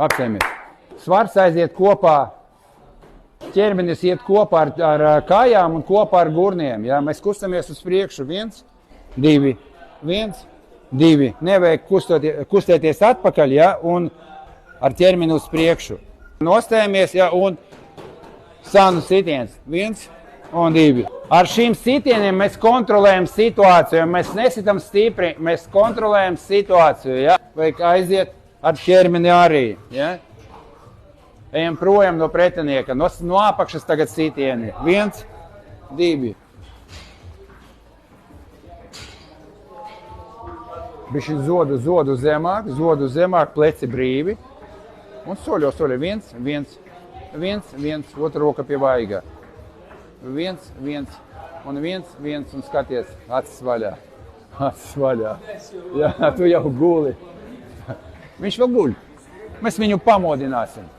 Apsēmies. Svars aiziet kopā, ķermenis iet kopā ar kājām un kopā ar gurniem. Ja? Mēs kustamies uz priekšu. 1, 2, 1, 2. Nevajag kustēties atpakaļ, ja? Un ar ķermeni uz priekšu. Nostājamies, ja? Un sānu sitiens. 1 un 2. Ar šīm sitieniem mēs kontrolējam situāciju. Mēs nesitam stipri, mēs kontrolējam situāciju. Ja? Vajag aiziet ar ķermeni arī. Ja? Ejam projām no pretinieka. No apakšas tagad sitieni. 1, 2. Bišķi zodu zemāk, pleci brīvi. Un soļo. 1, 1, 1, 1, otra roka pie vaiga. 1, 1, un 1, 1, un skaties, acis vaļā. Acis vaļā. Jā, tu jau guli. Viņš vēl guļ. Mēs viņu pamodināsim.